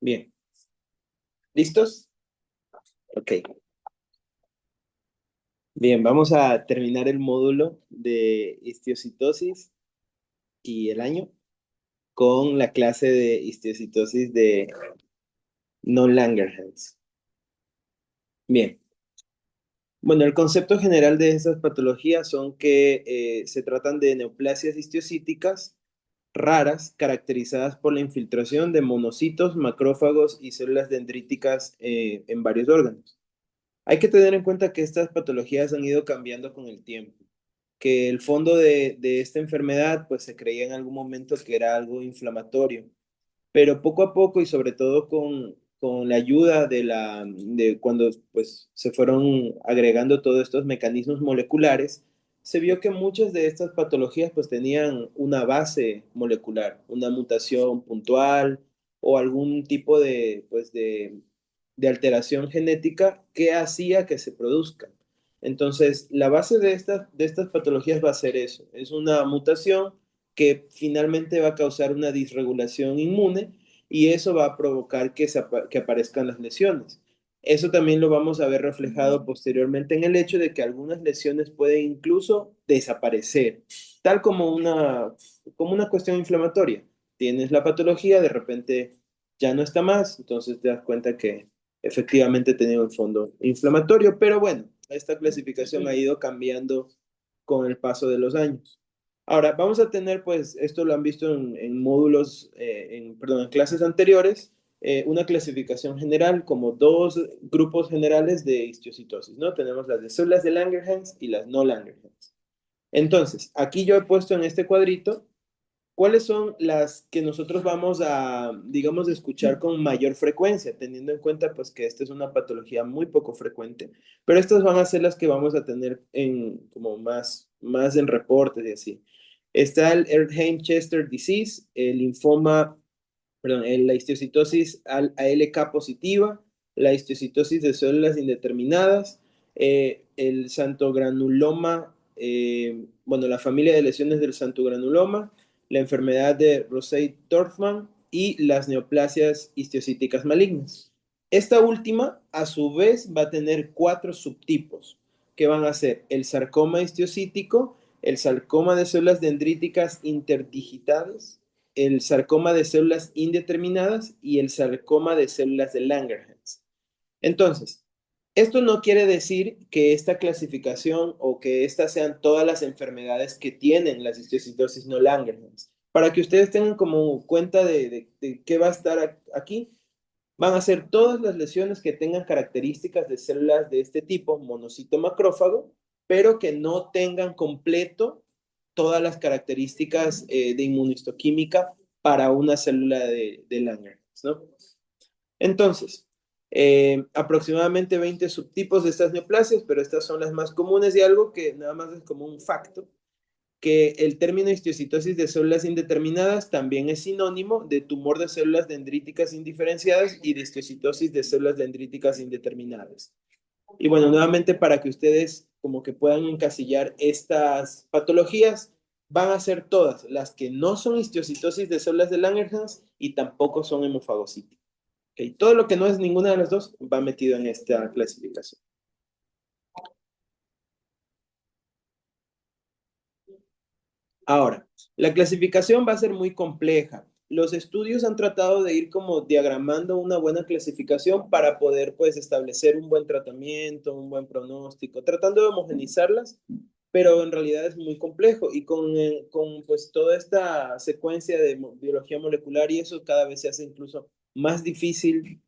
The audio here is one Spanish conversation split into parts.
Bien, ¿listos? Ok. Bien, vamos a terminar el módulo de histiocytosis y el año con la clase de histiocytosis de non-Langerhans. Bien, bueno, el concepto general de estas patologías son que se tratan de neoplasias histiocytíticas raras caracterizadas por la infiltración de monocitos, macrófagos y células dendríticas en varios órganos. Hay que tener en cuenta que estas patologías han ido cambiando con el tiempo, que el fondo de esta enfermedad pues se creía en algún momento que era algo inflamatorio, pero poco a poco y sobre todo con la ayuda de cuando pues se fueron agregando todos estos mecanismos moleculares, se vio que muchas de estas patologías pues tenían una base molecular, una mutación puntual o algún tipo de alteración genética que hacía que se produzcan. Entonces, la base de estas patologías va a ser eso, es una mutación que finalmente va a causar una disregulación inmune y eso va a provocar que aparezcan las lesiones. Eso también lo vamos a ver reflejado posteriormente en el hecho de que algunas lesiones pueden incluso desaparecer, tal como una cuestión inflamatoria. Tienes la patología, de repente ya no está más, entonces te das cuenta que efectivamente tenía un fondo inflamatorio, pero bueno, esta clasificación ha ido cambiando con el paso de los años. Ahora, vamos a tener, pues, esto lo han visto en módulos, perdón, en clases anteriores, una clasificación general como dos grupos generales de histiocytosis, ¿no? Tenemos las de células de Langerhans y las no Langerhans. Entonces, aquí yo he puesto en este cuadrito cuáles son las que nosotros vamos a, digamos, escuchar con mayor frecuencia, teniendo en cuenta, pues, que esta es una patología muy poco frecuente, pero estas van a ser las que vamos a tener como más en reportes y así. Está el Erdheim-Chester disease, el linfoma, perdón, la histiocytosis ALK positiva, la histiocytosis de células indeterminadas, el santogranuloma, bueno, la familia de lesiones del santogranuloma, la enfermedad de Rosay-Dorfman y las neoplasias histiocytíticas malignas. Esta última, a su vez, va a tener 4 subtipos, que van a ser el sarcoma histiocítico, el sarcoma de células dendríticas interdigitadas, el sarcoma de células indeterminadas y el sarcoma de células de Langerhans. Entonces, esto no quiere decir que esta clasificación o que estas sean todas las enfermedades que tienen las histiocytosis no Langerhans. Para que ustedes tengan como cuenta de qué va a estar aquí, van a ser todas las lesiones que tengan características de células de este tipo, monocito macrófago, pero que no tengan completo todas las características de inmunohistoquímica para una célula de Langerhans, ¿no? Entonces, aproximadamente 20 subtipos de estas neoplasias, pero estas son las más comunes y algo que nada más es como un facto, que el término histiocytosis de células indeterminadas también es sinónimo de tumor de células dendríticas indiferenciadas y de histiocytosis de células dendríticas indeterminadas. Y bueno, nuevamente para que ustedes como que puedan encasillar estas patologías, van a ser todas las que no son histiocytosis de células de Langerhans y tampoco son hemofagocitis. ¿Okay? Todo lo que no es ninguna de las dos va metido en esta clasificación. Ahora, la clasificación va a ser muy compleja. Los estudios han tratado de ir como diagramando una buena clasificación para poder pues establecer un buen tratamiento, un buen pronóstico, tratando de homogenizarlas, pero en realidad es muy complejo y con pues toda esta secuencia de biología molecular y eso cada vez se hace incluso más difícil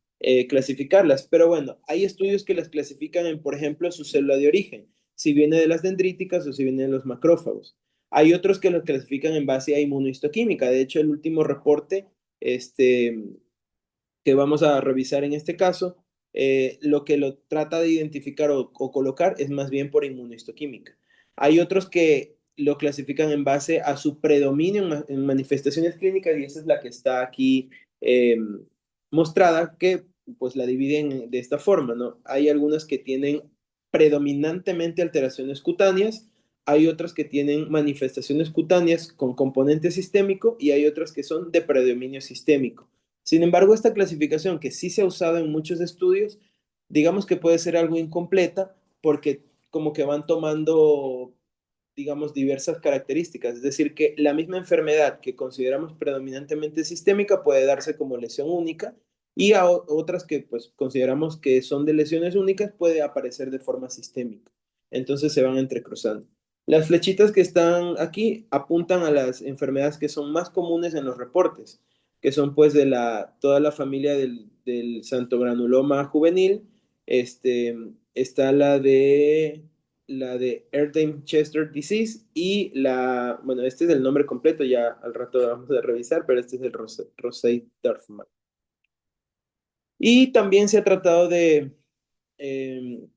clasificarlas. Pero bueno, hay estudios que las clasifican en, por ejemplo, su célula de origen, si viene de las dendríticas o si viene de los macrófagos. Hay otros que lo clasifican en base a inmunohistoquímica. De hecho, el último reporte que vamos a revisar en este caso, lo que lo trata de identificar o colocar es más bien por inmunohistoquímica. Hay otros que lo clasifican en base a su predominio en manifestaciones clínicas y esa es la que está aquí mostrada, que pues la dividen de esta forma, ¿no? Hay algunas que tienen predominantemente alteraciones cutáneas, hay otras que tienen manifestaciones cutáneas con componente sistémico y hay otras que son de predominio sistémico. Sin embargo, esta clasificación, que sí se ha usado en muchos estudios, digamos que puede ser algo incompleta porque como que van tomando, digamos, diversas características. Es decir, que la misma enfermedad que consideramos predominantemente sistémica puede darse como lesión única y a otras que pues consideramos que son de lesiones únicas puede aparecer de forma sistémica. Entonces se van entrecruzando. Las flechitas que están aquí apuntan a las enfermedades que son más comunes en los reportes, que son pues de toda la familia del santo-granuloma juvenil. Está la de Erdheim-Chester disease y bueno, este es el nombre completo, ya al rato lo vamos a revisar, pero este es el Rosay-Dorfman. Y también se ha tratado de eh,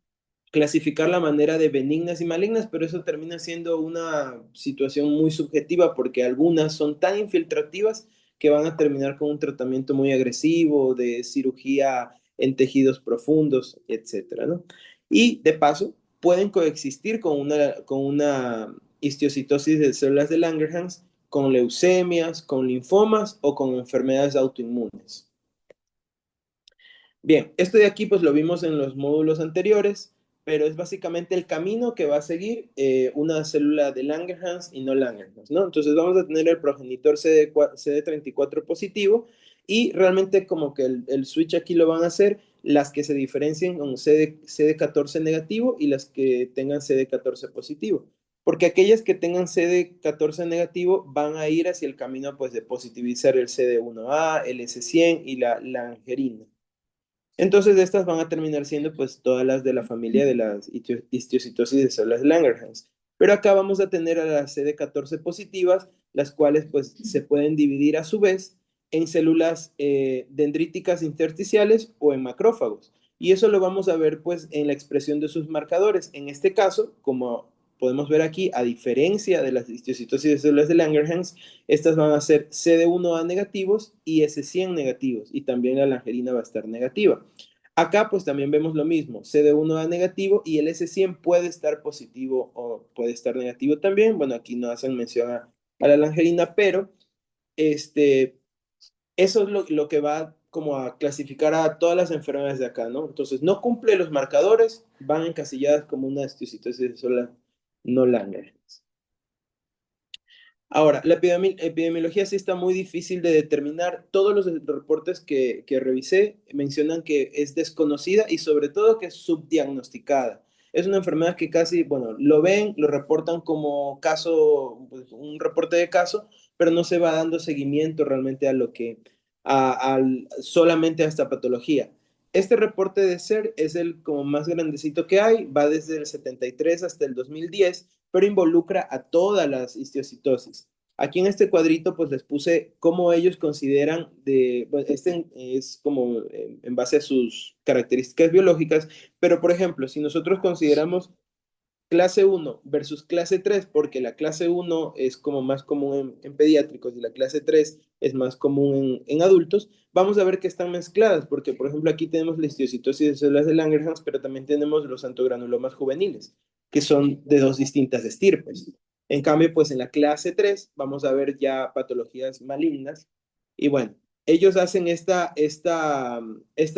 clasificar la manera de benignas y malignas, pero eso termina siendo una situación muy subjetiva porque algunas son tan infiltrativas que van a terminar con un tratamiento muy agresivo de cirugía en tejidos profundos, etcétera, ¿no? Y de paso, pueden coexistir con una histiocytosis de células de Langerhans, con leucemias, con linfomas o con enfermedades autoinmunes. Bien, esto de aquí pues lo vimos en los módulos anteriores, pero es básicamente el camino que va a seguir una célula de Langerhans y no Langerhans, ¿no? Entonces vamos a tener el progenitor CD34 positivo y realmente como que el switch aquí lo van a hacer las que se diferencien con CD14 negativo y las que tengan CD14 positivo. Porque aquellas que tengan CD14 negativo van a ir hacia el camino pues de positivizar el CD1A, el S100 y la langerina. Entonces, estas van a terminar siendo pues todas las de la familia de las histiocytosis de células Langerhans. Pero acá vamos a tener a las CD14 positivas, las cuales pues se pueden dividir a su vez en células dendríticas intersticiales o en macrófagos. Y eso lo vamos a ver pues en la expresión de sus marcadores. En este caso, como podemos ver aquí, a diferencia de las histiocytosis de células de Langerhans, estas van a ser CD1A negativos y S100 negativos, y también la langerina va a estar negativa. Acá pues también vemos lo mismo, CD1A negativo y el S100 puede estar positivo o puede estar negativo también. Bueno, aquí no hacen mención a la langerina, pero este, eso es lo que va como a clasificar a todas las enfermedades de acá, ¿no? Entonces, no cumple los marcadores, van encasilladas como una histiocytosis de células no Langerhans. Ahora, la epidemiología sí está muy difícil de determinar. Todos los reportes que revisé mencionan que es desconocida y sobre todo que es subdiagnosticada. Es una enfermedad que casi, bueno, lo ven, lo reportan como caso, pues, un reporte de caso, pero no se va dando seguimiento realmente a lo que, solamente a esta patología. Este reporte de SER es el como más grandecito que hay, va desde el 73 hasta el 2010, pero involucra a todas las histiocytosis. Aquí en este cuadrito pues les puse cómo ellos consideran bueno, este es como en base a sus características biológicas, pero por ejemplo, si nosotros consideramos clase 1 versus clase 3, porque la clase 1 es como más común en pediátricos y la clase 3 es más común en adultos, vamos a ver que están mezcladas, porque por ejemplo aquí tenemos la histiocytosis de células de Langerhans, pero también tenemos los antogranulomas juveniles, que son de dos distintas estirpes. En cambio, pues en la clase 3 vamos a ver ya patologías malignas y bueno, ellos hacen esta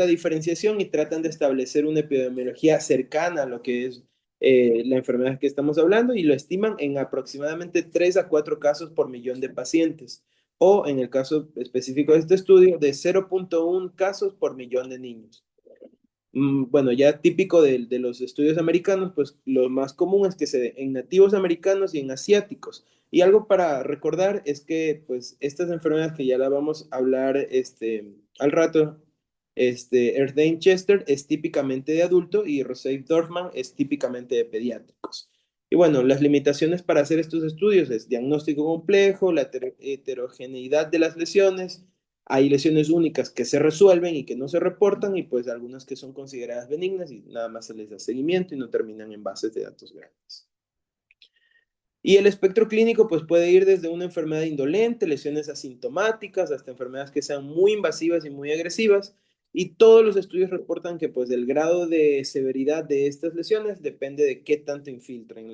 diferenciación y tratan de establecer una epidemiología cercana a lo que es la enfermedad que estamos hablando y lo estiman en aproximadamente 3 a 4 casos por millón de pacientes, o en el caso específico de este estudio, de 0.1 casos por millón de niños. Bueno, ya típico de los estudios americanos, pues lo más común es que se dé en nativos americanos y en asiáticos. Y algo para recordar es que pues estas enfermedades que ya la vamos a hablar al rato, Erdheim-Chester es típicamente de adulto y Rosay-Dorfman es típicamente de pediátricos. Y bueno, las limitaciones para hacer estos estudios es diagnóstico complejo, la heterogeneidad de las lesiones, hay lesiones únicas que se resuelven y que no se reportan y pues algunas que son consideradas benignas y nada más se les da seguimiento y no terminan en bases de datos grandes. Y el espectro clínico pues puede ir desde una enfermedad indolente, lesiones asintomáticas, hasta enfermedades que sean muy invasivas y muy agresivas. Y todos los estudios reportan que pues el grado de severidad de estas lesiones depende de qué tanto infiltren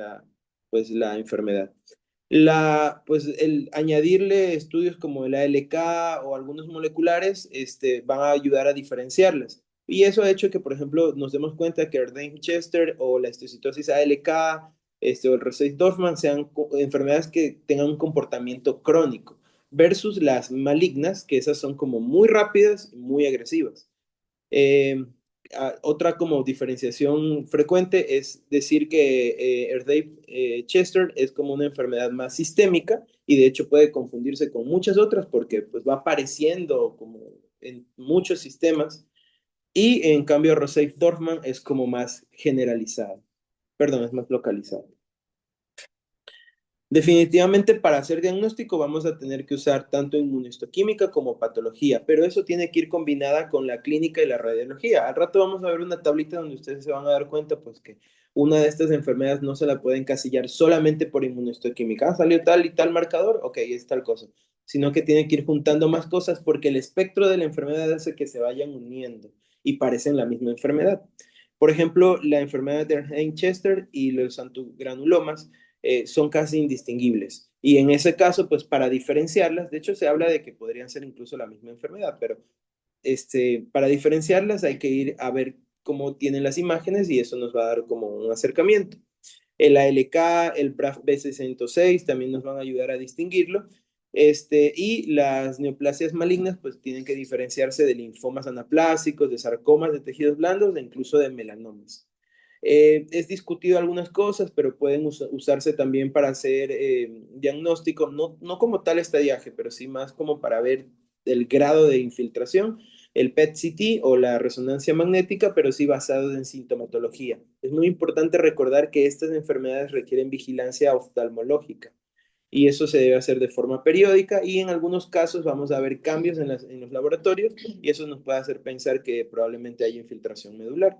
pues, la enfermedad. Pues el añadirle estudios como el ALK o algunos moleculares van a ayudar a diferenciarlas. Y eso ha hecho que, por ejemplo, nos demos cuenta que Erdheim-Chester o la histocitosis ALK o el Rosset-Dorfman sean enfermedades que tengan un comportamiento crónico versus las malignas, que esas son como muy rápidas y muy agresivas. Eh, Otra como diferenciación frecuente es decir que Erdheim-Chester es como una enfermedad más sistémica y de hecho puede confundirse con muchas otras porque pues va apareciendo como en muchos sistemas y en cambio Rosset-Dorfman es como más generalizado, perdón, es más localizado. Definitivamente para hacer diagnóstico vamos a tener que usar tanto inmunohistoquímica como patología, pero eso tiene que ir combinada con la clínica y la radiología. Al rato vamos a ver una tablita donde ustedes se van a dar cuenta pues que una de estas enfermedades no se la puede encasillar solamente por inmunohistoquímica. Ah, salió tal y tal marcador, ok, es tal cosa, sino que tiene que ir juntando más cosas porque el espectro de la enfermedad hace que se vayan uniendo y parecen la misma enfermedad. Por ejemplo, la enfermedad de Erdheim-Chester y los antigranulomas son casi indistinguibles. Y en ese caso, pues para diferenciarlas, de hecho se habla de que podrían ser incluso la misma enfermedad, pero para diferenciarlas hay que ir a ver cómo tienen las imágenes y eso nos va a dar como un acercamiento. El ALK, el BRAF B606 también nos van a ayudar a distinguirlo. Y las neoplasias malignas pues tienen que diferenciarse de linfomas anaplásicos, de sarcomas de tejidos blandos e incluso de melanomas. Es discutido algunas cosas, pero pueden usarse también para hacer diagnóstico, no como tal estadiaje, pero sí más como para ver el grado de infiltración, el PET-CT o la resonancia magnética, pero sí basado en sintomatología. Es muy importante recordar que estas enfermedades requieren vigilancia oftalmológica y eso se debe hacer de forma periódica y en algunos casos vamos a ver cambios en los laboratorios y eso nos puede hacer pensar que probablemente hay infiltración medular.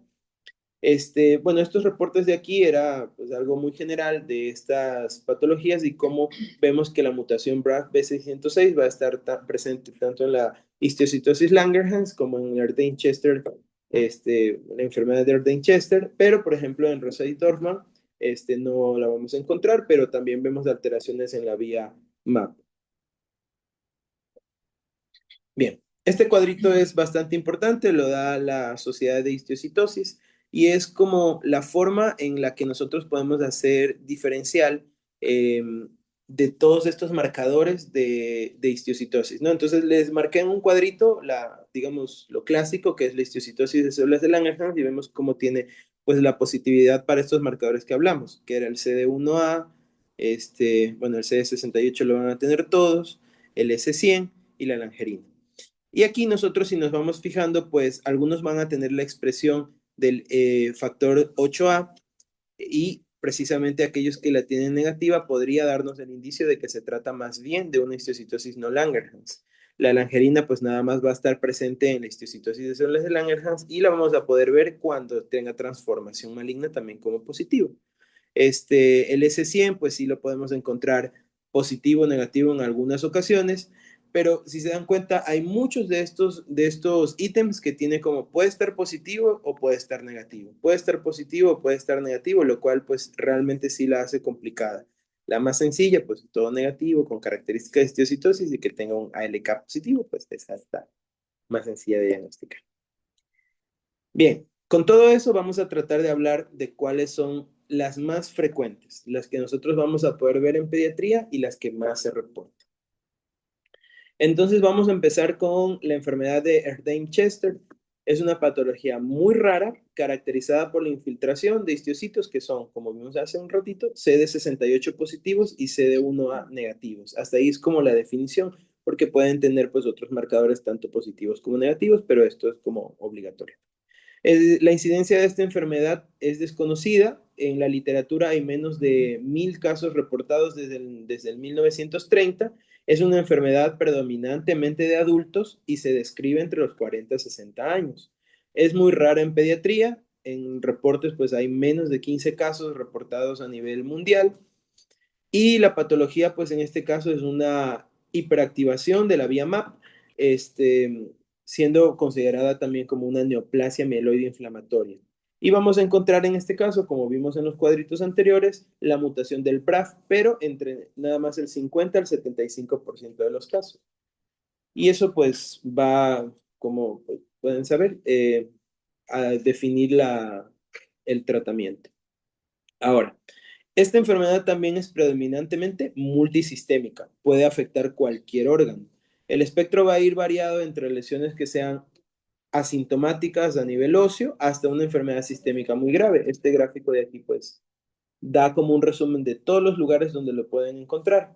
Bueno, estos reportes de aquí era pues, algo muy general de estas patologías y cómo vemos que la mutación BRAF B606 va a estar presente tanto en la histiocytosis Langerhans como en Erdheim-Chester, la enfermedad de Erdheim-Chester, pero por ejemplo en Rosset-Dorfman no la vamos a encontrar, pero también vemos alteraciones en la vía MAP. Bien, este cuadrito es bastante importante, lo da la Sociedad de Histocitosis y es como la forma en la que nosotros podemos hacer diferencial eh, de todos estos marcadores de histocitosis, ¿no? Entonces les marqué en un cuadrito, digamos, lo clásico que es la histocitosis de células de Langerhans y vemos cómo tiene pues la positividad para estos marcadores que hablamos, que era el CD1A, bueno, el CD68 lo van a tener todos, el S100 y la langerina. Y aquí nosotros, si nos vamos fijando, pues algunos van a tener la expresión del factor 8A y precisamente aquellos que la tienen negativa podría darnos el indicio de que se trata más bien de una histocitosis no Langerhans. La langerina pues nada más va a estar presente en la histocitosis de células de Langerhans y la vamos a poder ver cuando tenga transformación maligna también como positivo. El S100 pues sí lo podemos encontrar positivo o negativo en algunas ocasiones, pero si se dan cuenta, hay muchos de estos ítems que tiene como puede estar positivo o puede estar negativo. Puede estar positivo o puede estar negativo, lo cual pues realmente sí la hace complicada. La más sencilla, pues todo negativo, con características de histiocytosis y que tenga un ALK positivo, pues esa está más sencilla de diagnosticar. Bien, con todo eso vamos a tratar de hablar de cuáles son las más frecuentes, las que nosotros vamos a poder ver en pediatría y las que más se reportan. Entonces vamos a empezar con la enfermedad de Erdheim-Chester. Es una patología muy rara, caracterizada por la infiltración de histocitos que son, como vimos hace un ratito, CD68 positivos y CD1A negativos. Hasta ahí es como la definición, porque pueden tener pues otros marcadores tanto positivos como negativos, pero esto es como obligatorio. La incidencia de esta enfermedad es desconocida. En la literatura hay menos de 1000 casos reportados desde el 1930. Es una enfermedad predominantemente de adultos y se describe entre los 40 y 60 años. Es muy rara en pediatría. En reportes, pues hay menos de 15 casos reportados a nivel mundial. Y la patología, pues en este caso es una hiperactivación de la vía MAP, siendo considerada también como una neoplasia mieloide inflamatoria. Y vamos a encontrar en este caso, como vimos en los cuadritos anteriores, la mutación del BRAF, pero entre nada más el 50 al 75% de los casos. Y eso pues va, como pueden saber, a definir el tratamiento. Ahora, esta enfermedad también es predominantemente multisistémica, puede afectar cualquier órgano. El espectro va a ir variado entre lesiones que sean asintomáticas a nivel óseo hasta una enfermedad sistémica muy grave. Este gráfico de aquí pues da como un resumen de todos los lugares donde lo pueden encontrar.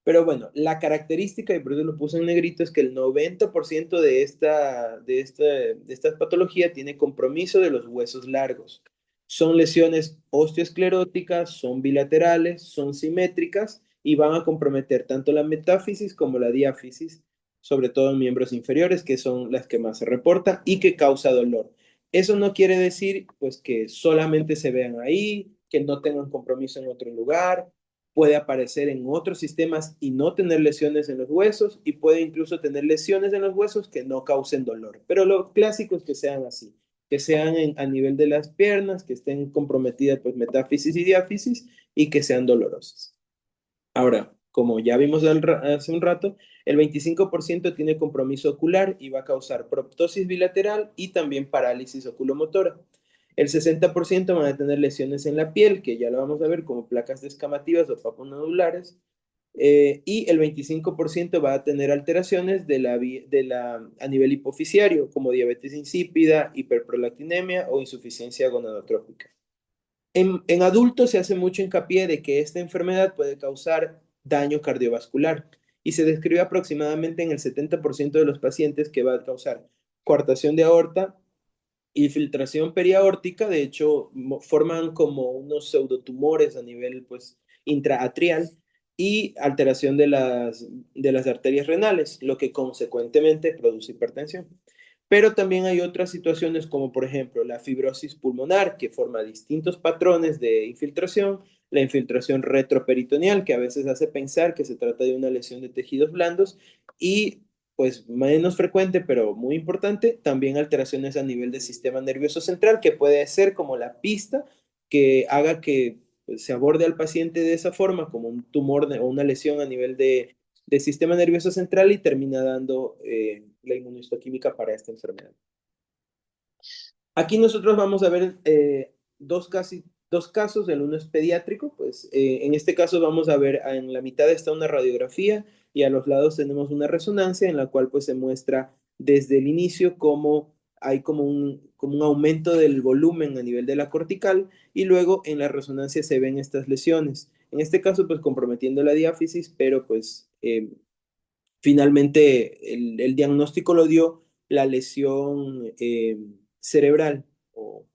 Pero bueno, la característica, y por eso lo puse en negrito, es que el 90% de esta patología tiene compromiso de los huesos largos. Son lesiones osteoescleróticas, son bilaterales, son simétricas y van a comprometer tanto la metáfisis como la diáfisis, sobre todo en miembros inferiores, que son las que más se reportan y que causa dolor. Eso no quiere decir pues que solamente se vean ahí, que no tengan compromiso en otro lugar, puede aparecer en otros sistemas y no tener lesiones en los huesos y puede incluso tener lesiones en los huesos que no causen dolor. Pero lo clásico es que sean así, que sean a nivel de las piernas, que estén comprometidas pues metáfisis y diáfisis y que sean dolorosas. Ahora, como ya vimos hace un rato, el 25% tiene compromiso ocular y va a causar proptosis bilateral y también parálisis oculomotora. El 60% van a tener lesiones en la piel, que ya lo vamos a ver, como placas descamativas o paponodulares. Y el 25% va a tener alteraciones a nivel hipofisiario, como diabetes insípida, hiperprolactinemia o insuficiencia gonadotrópica. En adultos se hace mucho hincapié de que esta enfermedad puede causar daño cardiovascular y se describe aproximadamente en el 70% de los pacientes que va a causar coartación de aorta, infiltración periaórtica, de hecho forman como unos pseudotumores a nivel pues intraatrial y alteración de las arterias renales, lo que consecuentemente produce hipertensión. Pero también hay otras situaciones como por ejemplo la fibrosis pulmonar que forma distintos patrones de infiltración, la infiltración retroperitoneal que a veces hace pensar que se trata de una lesión de tejidos blandos y pues menos frecuente pero muy importante, también alteraciones a nivel del sistema nervioso central que puede ser como la pista que haga que pues, se aborde al paciente de esa forma como un tumor o una lesión a nivel del sistema nervioso central y termina dando la inmunohistoquímica para esta enfermedad. Aquí nosotros vamos a ver dos casos, el uno es pediátrico, pues en este caso vamos a ver en la mitad está una radiografía y a los lados tenemos una resonancia en la cual pues se muestra desde el inicio cómo hay como un aumento del volumen a nivel de la cortical y luego en la resonancia se ven estas lesiones. En este caso pues comprometiendo la diáfisis, pero pues finalmente el diagnóstico lo dio la lesión cerebral o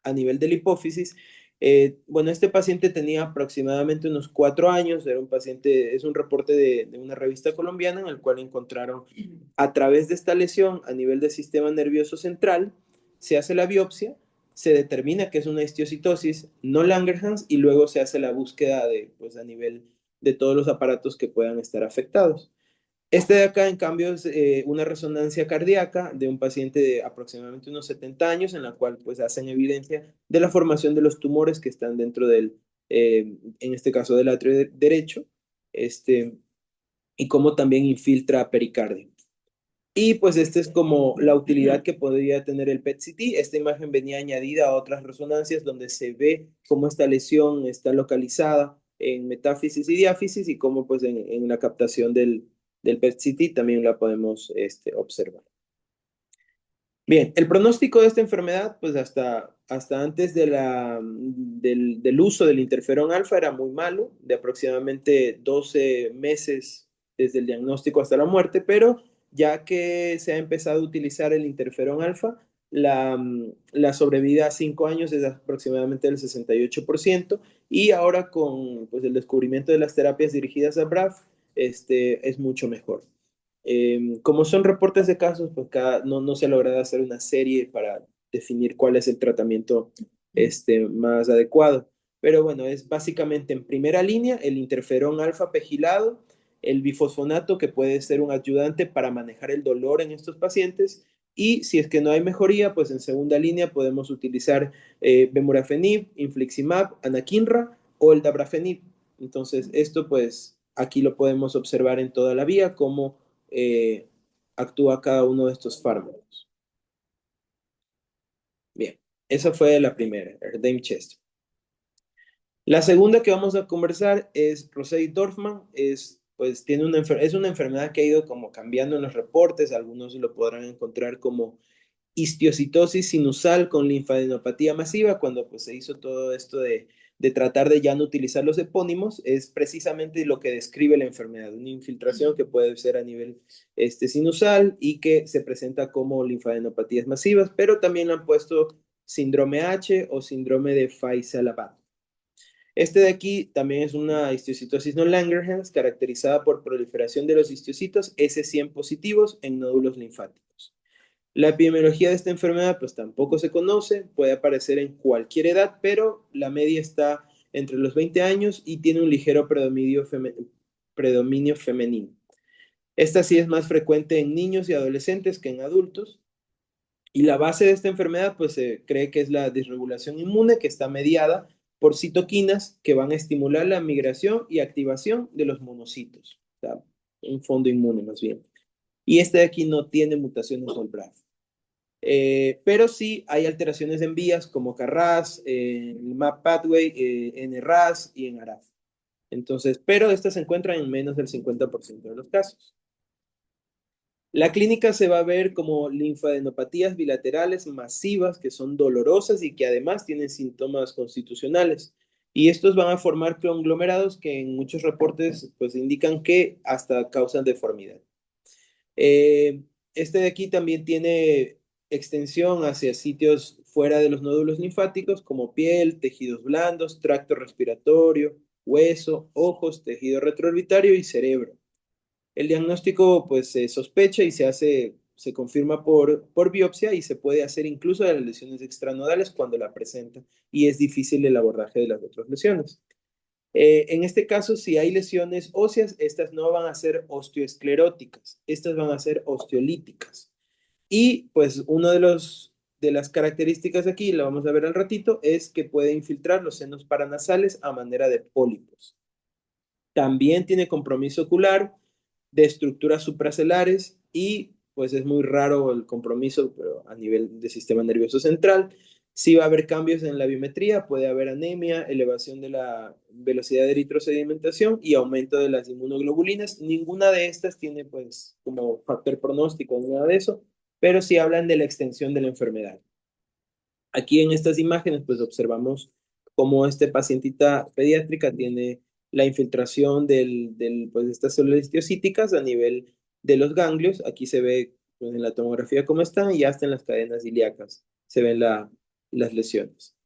a nivel de la hipófisis. Bueno, este paciente tenía aproximadamente unos 4 años, era un paciente, es un reporte de una revista colombiana en el cual encontraron a través de esta lesión a nivel del sistema nervioso central, se hace la biopsia, se determina que es una histiocytosis no Langerhans y luego se hace la búsqueda pues, a nivel de todos los aparatos que puedan estar afectados. Este de acá, en cambio, es una resonancia cardíaca de un paciente de aproximadamente unos 70 años, en la cual pues hacen evidencia de la formación de los tumores que están dentro en este caso, del atrio derecho, y cómo también infiltra pericardio. Y pues esta es como la utilidad que podría tener el PET-CT. Esta imagen venía añadida a otras resonancias donde se ve cómo esta lesión está localizada en metáfisis y diáfisis y cómo pues en la captación del PET-CT también la podemos observar. Bien, el pronóstico de esta enfermedad, pues hasta antes del uso del interferón alfa era muy malo, de aproximadamente 12 meses desde el diagnóstico hasta la muerte, pero ya que se ha empezado a utilizar el interferón alfa, la sobrevida a 5 años es aproximadamente del 68% y ahora con pues, el descubrimiento de las terapias dirigidas a BRAF, es mucho mejor. Como son reportes de casos, pues no se ha logrado hacer una serie para definir cuál es el tratamiento más adecuado. Pero bueno, es básicamente en primera línea el interferón alfa pegilado, el bifosfonato que puede ser un ayudante para manejar el dolor en estos pacientes Y si es que no hay mejoría, pues en segunda línea podemos utilizar Vemurafenib, Infliximab, Anakinra o el Dabrafenib. Entonces, esto pues aquí lo podemos observar en toda la vía, cómo actúa cada uno de estos fármacos. Bien, esa fue la primera, Erdheim-Chester. La segunda que vamos a conversar es Rosé-Dorfman. Pues, es una enfermedad que ha ido como cambiando en los reportes. Algunos lo podrán encontrar como histiocitosis sinusal con linfadenopatía masiva, cuando pues, se hizo todo esto de tratar de ya no utilizar los epónimos. Es precisamente lo que describe la enfermedad, una infiltración que puede ser a nivel sinusal y que se presenta como linfadenopatías masivas, pero también le han puesto síndrome H o síndrome de Faisal-Abad. Este de aquí también es una histiocytosis no Langerhans caracterizada por proliferación de los histocitos S100 positivos en nódulos linfáticos. La epidemiología de esta enfermedad pues tampoco se conoce, puede aparecer en cualquier edad, pero la media está entre los 20 años y tiene un ligero predominio femenino. Esta sí es más frecuente en niños y adolescentes que en adultos. Y la base de esta enfermedad, pues se cree que es la disregulación inmune que está mediada por citoquinas que van a estimular la migración y activación de los monocitos. O sea, un fondo inmune más bien. Y este de aquí no tiene mutaciones del BRAF. Pero sí hay alteraciones en vías como CARRAS, el MAP pathway, en RAS y en ARAF. Entonces, pero estas se encuentran en menos del 50% de los casos. La clínica se va a ver como linfadenopatías bilaterales masivas que son dolorosas y que además tienen síntomas constitucionales. Y estos van a formar conglomerados que en muchos reportes pues indican que hasta causan deformidad. Eh, este de aquí también tiene extensión hacia sitios fuera de los nódulos linfáticos como piel, tejidos blandos, tracto respiratorio, hueso, ojos, tejido retroorbitario y cerebro. El diagnóstico pues se sospecha y se confirma por biopsia y se puede hacer incluso de las lesiones extranodales cuando la presenta y es difícil el abordaje de las otras lesiones. En este caso, si hay lesiones óseas, estas no van a ser osteoescleróticas, estas van a ser osteolíticas. Y pues uno de las características aquí, la vamos a ver al ratito, es que puede infiltrar los senos paranasales a manera de pólipos. También tiene compromiso ocular, de estructuras supracelares y pues es muy raro el compromiso, pero a nivel del sistema nervioso central. Sí va a haber cambios en la biometría, puede haber anemia, elevación de la velocidad de eritrosedimentación y aumento de las inmunoglobulinas. Ninguna de estas tiene pues como factor pronóstico ni nada de eso, pero sí hablan de la extensión de la enfermedad. Aquí en estas imágenes pues observamos cómo este pacientita pediátrica tiene la infiltración pues, de estas células histiocytíticas a nivel de los ganglios. Aquí se ve pues, en la tomografía cómo están y hasta en las cadenas ilíacas se ven las lesiones.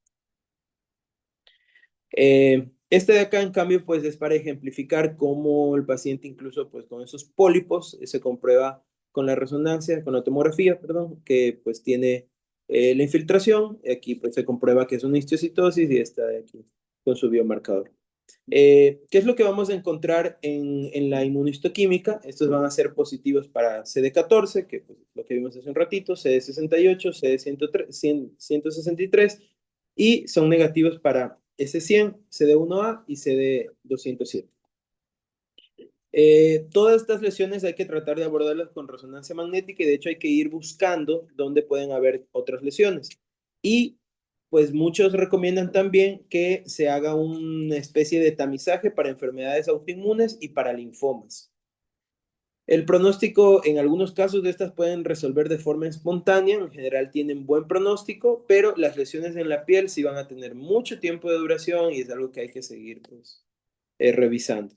Este de acá, en cambio, pues es para ejemplificar cómo el paciente, incluso pues con esos pólipos, se comprueba con la resonancia, con la tomografía, perdón, que pues tiene la infiltración. Aquí pues se comprueba que es una histocitosis y está de aquí con su biomarcador. ¿Qué es lo que vamos a encontrar en la inmunohistoquímica? Estos van a ser positivos para CD14, que pues, lo que vimos hace un ratito, CD68, CD163, y son negativos para S100, CD1A y CD207. Todas estas lesiones hay que tratar de abordarlas con resonancia magnética y de hecho hay que ir buscando dónde pueden haber otras lesiones. Y pues muchos recomiendan también que se haga una especie de tamizaje para enfermedades autoinmunes y para linfomas. El pronóstico, en algunos casos de estas pueden resolver de forma espontánea, en general tienen buen pronóstico, pero las lesiones en la piel sí van a tener mucho tiempo de duración y es algo que hay que seguir pues, revisando.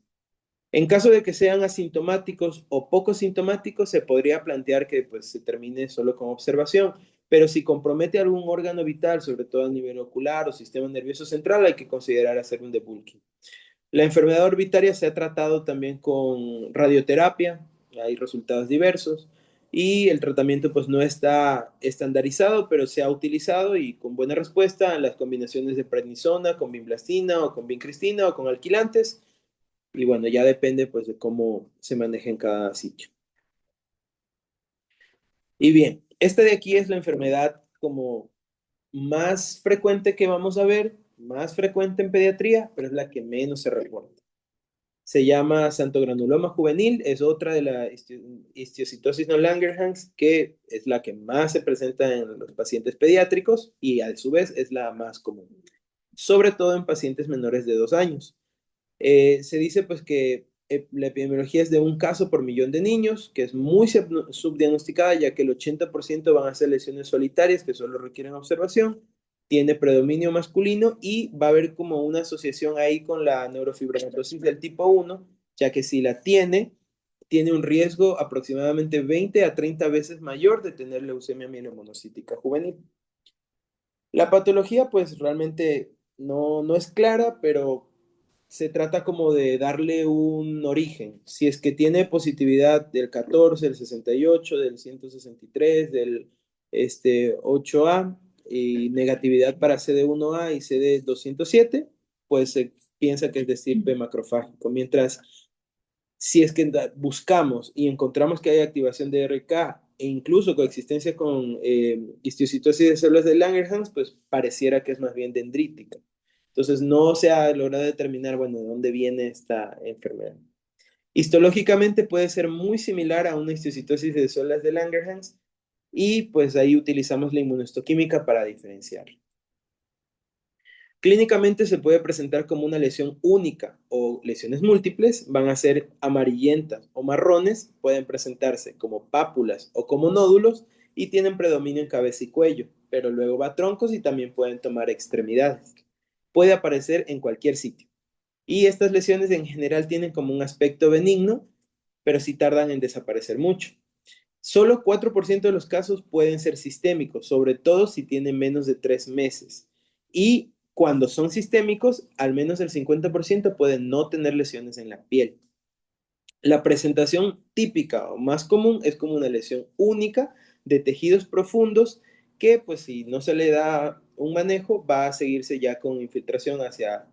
En caso de que sean asintomáticos o poco sintomáticos, se podría plantear que pues, se termine solo con observación, pero si compromete algún órgano vital, sobre todo a nivel ocular o sistema nervioso central, hay que considerar hacer un debulking. La enfermedad orbitaria se ha tratado también con radioterapia, hay resultados diversos, y el tratamiento pues no está estandarizado, pero se ha utilizado y con buena respuesta en las combinaciones de prednisona con vinblastina o con vincristina o con alquilantes, y bueno, ya depende pues de cómo se maneja en cada sitio. Y bien, Esta de aquí es la enfermedad como más frecuente que vamos a ver, más frecuente en pediatría, pero es la que menos se reporta. Se llama santogranuloma juvenil, es otra de la histiocytosis no Langerhans, que es la que más se presenta en los pacientes pediátricos y a su vez es la más común, sobre todo en pacientes menores de 2 años. Se dice pues que la epidemiología es de un caso por millón de niños, que es muy subdiagnosticada, ya que el 80% van a ser lesiones solitarias que solo requieren observación, tiene predominio masculino y va a haber como una asociación ahí con la neurofibromatosis del tipo 1, ya que si la tiene un riesgo aproximadamente 20 a 30 veces mayor de tener leucemia mielomonocítica juvenil. La patología, pues realmente no es clara, pero se trata como de darle un origen. Si es que tiene positividad del 14, del 68, del 163, del 8A y negatividad para CD1A y CD207, pues se piensa que es de estirpe macrofágico. Mientras si es que buscamos y encontramos que hay activación de RK e incluso coexistencia con histiocytosis de células de Langerhans, pues pareciera que es más bien dendrítica. Entonces no se ha logrado determinar, bueno, de dónde viene esta enfermedad. Histológicamente puede ser muy similar a una histiocytosis de células de Langerhans y pues ahí utilizamos la inmunohistoquímica para diferenciar. Clínicamente se puede presentar como una lesión única o lesiones múltiples, van a ser amarillentas o marrones, pueden presentarse como pápulas o como nódulos y tienen predominio en cabeza y cuello, pero luego va a troncos y también pueden tomar extremidades. Puede aparecer en cualquier sitio. Y estas lesiones en general tienen como un aspecto benigno, pero sí tardan en desaparecer mucho. Solo 4% de los casos pueden ser sistémicos, sobre todo si tienen menos de 3 meses. Y cuando son sistémicos, al menos el 50% pueden no tener lesiones en la piel. La presentación típica o más común es como una lesión única de tejidos profundos que, pues si no se le da un manejo, va a seguirse ya con infiltración hacia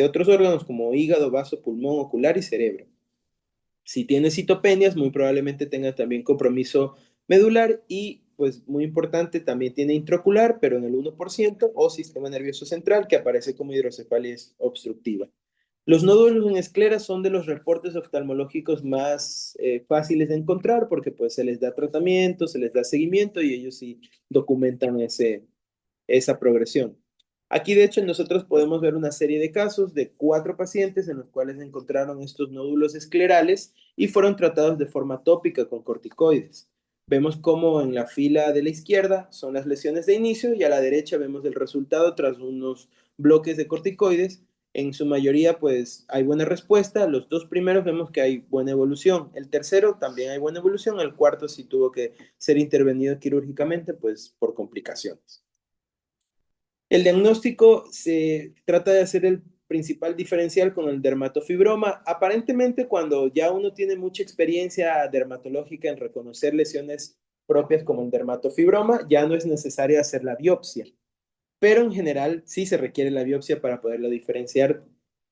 otros órganos como hígado, vaso, pulmón, ocular y cerebro. Si tiene citopenias, muy probablemente tenga también compromiso medular y, pues muy importante, también tiene intraocular, pero en el 1%, o sistema nervioso central, que aparece como hidrocefalia obstructiva. Los nódulos en esclera son de los reportes oftalmológicos más fáciles de encontrar porque pues se les da tratamiento, se les da seguimiento y ellos sí documentan esa progresión. Aquí, de hecho, nosotros podemos ver una serie de casos de 4 pacientes en los cuales encontraron estos nódulos esclerales y fueron tratados de forma tópica con corticoides. Vemos cómo en la fila de la izquierda son las lesiones de inicio y a la derecha vemos el resultado tras unos bloques de corticoides. En su mayoría, pues hay buena respuesta. Los 2 primeros vemos que hay buena evolución. El tercero también hay buena evolución. El cuarto sí tuvo que ser intervenido quirúrgicamente, pues por complicaciones. El diagnóstico se trata de hacer el principal diferencial con el dermatofibroma. Aparentemente, cuando ya uno tiene mucha experiencia dermatológica en reconocer lesiones propias como el dermatofibroma, ya no es necesario hacer la biopsia. Pero en general sí se requiere la biopsia para poderlo diferenciar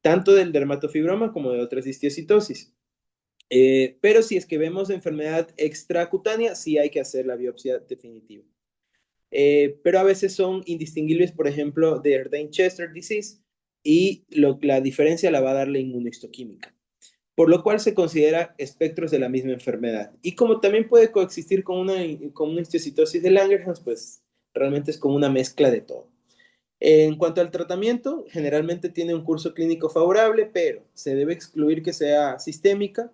tanto del dermatofibroma como de otras histiocytosis. Pero si es que vemos enfermedad extracutánea, sí hay que hacer la biopsia definitiva. Pero a veces son indistinguibles, por ejemplo, de Erdheim-Chester disease, y la diferencia la va a dar la inmunohistoquímica, por lo cual se considera espectros de la misma enfermedad. Y como también puede coexistir con una histiocytosis de Langerhans, pues realmente es como una mezcla de todo. En cuanto al tratamiento, generalmente tiene un curso clínico favorable, pero se debe excluir que sea sistémica.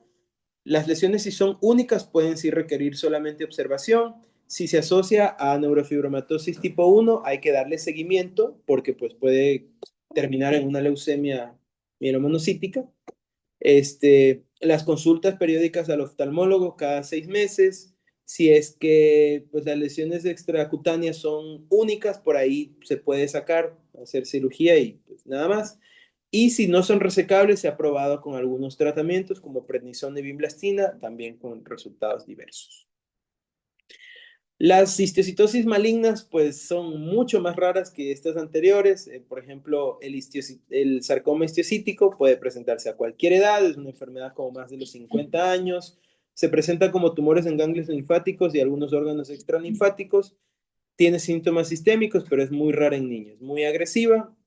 Las lesiones, si son únicas, pueden sí requerir solamente observación. Si se asocia a neurofibromatosis tipo 1, hay que darle seguimiento porque pues, puede terminar en una leucemia mielomonocítica. Las consultas periódicas al oftalmólogo cada 6 meses. Si es que pues, las lesiones extracutáneas son únicas, por ahí se puede sacar, hacer cirugía y pues, nada más. Y si no son resecables, se ha probado con algunos tratamientos como prednisona y vinblastina, también con resultados diversos. Las histiocytosis malignas, pues, son mucho más raras que estas anteriores. Por ejemplo, el sarcoma histiocytíco puede presentarse a cualquier edad, es una enfermedad como más de los 50 años, Se presenta como tumores en ganglios linfáticos y algunos órganos extralinfáticos. Tiene síntomas sistémicos, pero es muy rara en niños. Muy agresiva.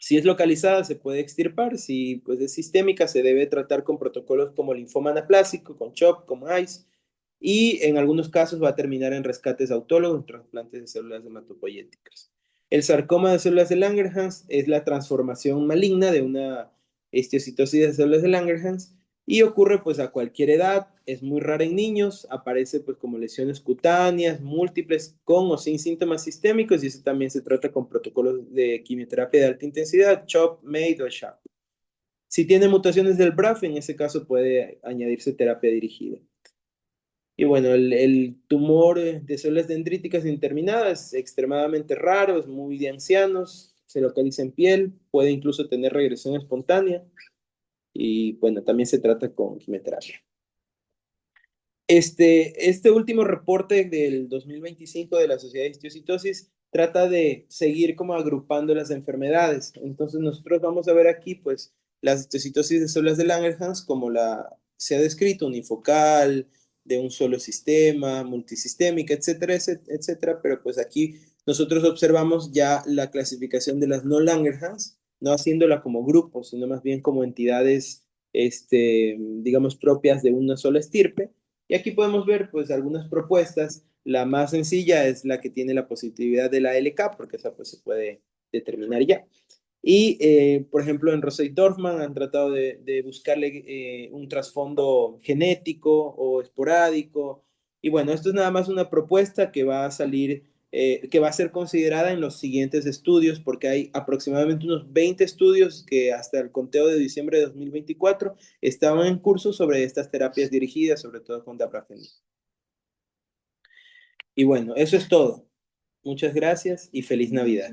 Si es localizada, se puede extirpar. Si pues, es sistémica, se debe tratar con protocolos como linfoma anaplásico, con CHOP, como ICE. Y en algunos casos va a terminar en rescates autólogos, trasplantes de células hematopoyéticas. El sarcoma de células de Langerhans es la transformación maligna de una histiocytosis de células de Langerhans y ocurre pues a cualquier edad, es muy rara en niños, aparece pues como lesiones cutáneas múltiples con o sin síntomas sistémicos y eso también se trata con protocolos de quimioterapia de alta intensidad, CHOP, MADE o SHAP. Si tiene mutaciones del BRAF, en ese caso puede añadirse terapia dirigida. Y bueno, el tumor de células dendríticas indeterminadas es extremadamente raro, es muy de ancianos, se localiza en piel, puede incluso tener regresión espontánea y bueno, también se trata con quimioterapia. Este último reporte del 2025 de la Sociedad de Histiocytosis trata de seguir como agrupando las enfermedades. Entonces nosotros vamos a ver aquí pues las histiocytosis de células de Langerhans como se ha descrito, unifocal, de un solo sistema, multisistémica, etcétera, etcétera, pero pues aquí nosotros observamos ya la clasificación de las no Langerhans, no haciéndola como grupos, sino más bien como entidades, digamos, propias de una sola estirpe. Y aquí podemos ver pues algunas propuestas. La más sencilla es la que tiene la positividad de la LK, porque esa pues se puede determinar ya. Y, por ejemplo, en Rosey Dorfman han tratado de buscarle un trasfondo genético o esporádico. Y bueno, esto es nada más una propuesta que va a salir, que va a ser considerada en los siguientes estudios, porque hay aproximadamente unos 20 estudios que hasta el conteo de diciembre de 2024 estaban en curso sobre estas terapias dirigidas, sobre todo con dabrafenib. Y bueno, eso es todo. Muchas gracias y feliz Navidad.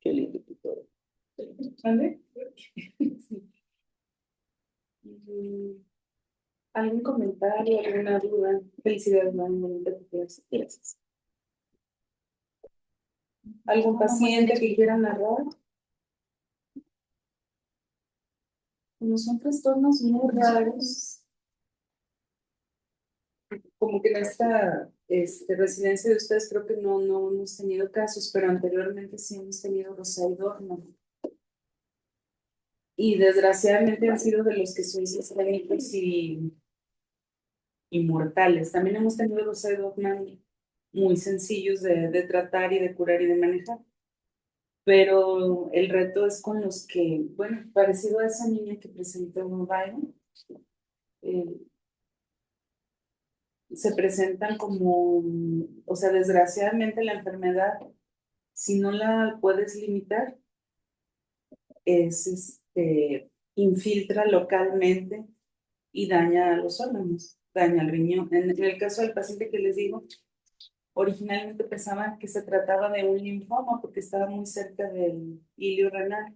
Qué lindo tutor. ¿Vale? Sí. ¿Algún comentario, alguna duda? Felicidades, Manuel. Gracias. ¿Algún paciente que quiera narrar? Como son trastornos muy raros, como que en esta residencia de ustedes creo que no hemos tenido casos, pero anteriormente sí hemos tenido Rosaidorno. Y desgraciadamente han sido de los que son sistémicos y inmortales. También hemos tenido Rosaidorno muy sencillos de tratar y de curar y de manejar. Pero el reto es con los que, bueno, parecido a esa niña que presentó Byron, se presentan como, o sea, desgraciadamente la enfermedad, si no la puedes limitar, infiltra localmente y daña a los órganos, daña al riñón. En el caso del paciente que les digo, originalmente pensaban que se trataba de un linfoma porque estaba muy cerca del hilio renal.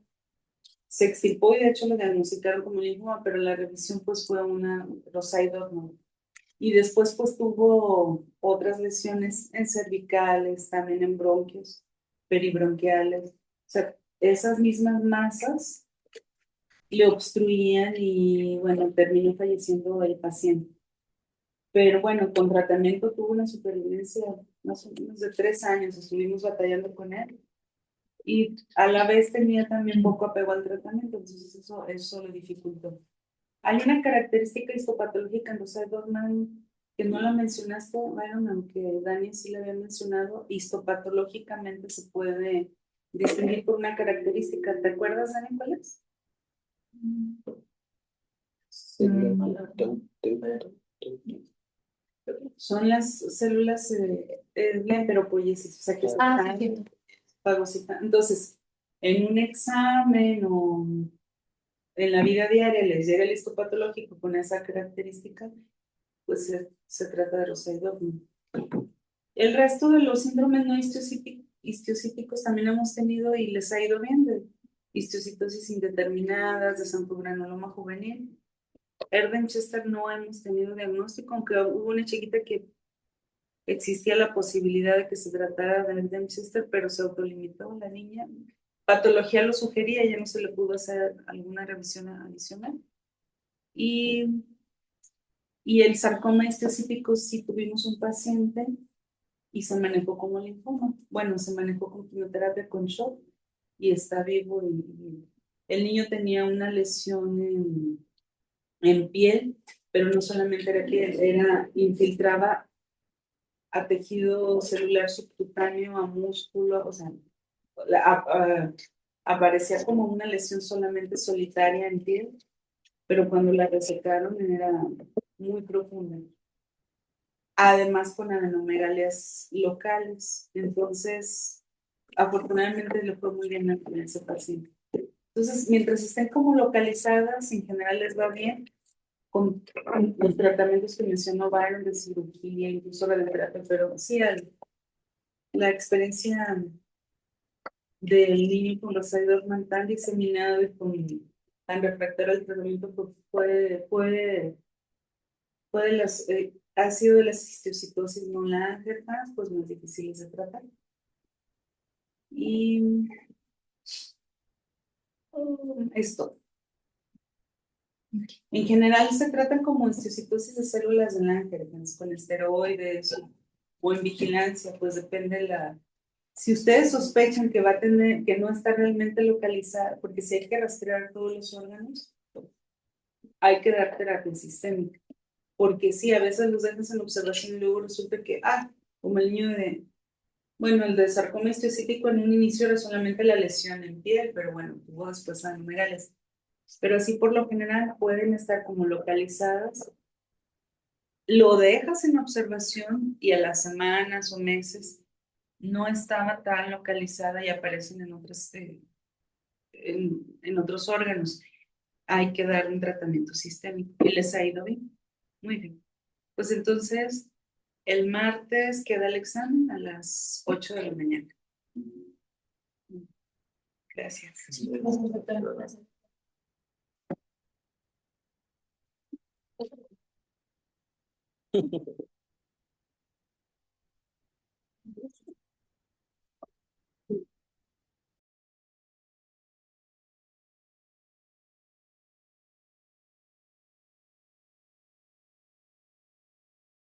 Se extirpó y de hecho lo diagnosticaron como linfoma, pero la revisión pues fue una Rosaidorno. Y después pues tuvo otras lesiones en cervicales, también en bronquios, peribronquiales. O sea, esas mismas masas le obstruían y bueno, terminó falleciendo el paciente. Pero bueno, con tratamiento tuvo una supervivencia más o menos de 3 años, estuvimos batallando con él y a la vez tenía también poco apego al tratamiento, entonces eso lo dificultó. Hay una característica histopatológica en los Dorman que no la mencionaste, bueno, aunque Dani sí la había mencionado, histopatológicamente se puede distinguir por una característica. ¿Te acuerdas, Dani, cuál es? Son las células de enteropoiesis, o sea que están fagocitando. Entonces, en un examen o en la vida diaria les llega el histopatológico con esa característica, pues se trata de Rosaidorno. El resto de los síndromes no histiocíticos también hemos tenido y les ha ido bien, de histiocytosis indeterminadas, de sanpogranuloma juvenil. Erdheim-Chester no hemos tenido diagnóstico, aunque hubo una chiquita que existía la posibilidad de que se tratara de Erdheim-Chester, pero se autolimitó la niña. patología lo sugería, ya no se le pudo hacer alguna revisión adicional. Y el sarcoma específico sí tuvimos un paciente y se manejó como linfoma. Bueno, se manejó con quimioterapia con shock y está vivo. Y el niño tenía una lesión en piel, pero no solamente era piel, infiltraba a tejido celular subcutáneo, a músculo, o sea, aparecía como una lesión solamente solitaria en piel, pero cuando la resecaron era muy profunda. Además con adenomegalias locales. Entonces, afortunadamente le fue muy bien a ese paciente. Entonces, mientras estén como localizadas, en general les va bien con los tratamientos que mencionó Byron de cirugía, incluso radioterapia, pero sí, la experiencia del niño con Rosai-Dorman tan diseminado y con tan refractario al tratamiento pues, ha sido de las histiocytosis no láncreas, pues más difíciles de tratar. Y esto. En general se tratan como histiocytosis de células de Langerhans con esteroides o en vigilancia, pues depende la. Si ustedes sospechan que va a tener, que no está realmente localizada, porque si hay que rastrear todos los órganos, hay que dar terapia sistémica. Porque sí, a veces los dejas en observación y luego resulta que, como el niño bueno, el de sarcoma específico en un inicio era solamente la lesión en piel, pero bueno, tuvo después anomegalias. Pero así por lo general pueden estar como localizadas. Lo dejas en observación y a las semanas o meses no estaba tan localizada y aparecen en en otros órganos. Hay que dar un tratamiento sistémico. ¿Y les ha ido bien? Muy bien. Pues entonces, el martes queda el examen a las 8 de la mañana. Gracias.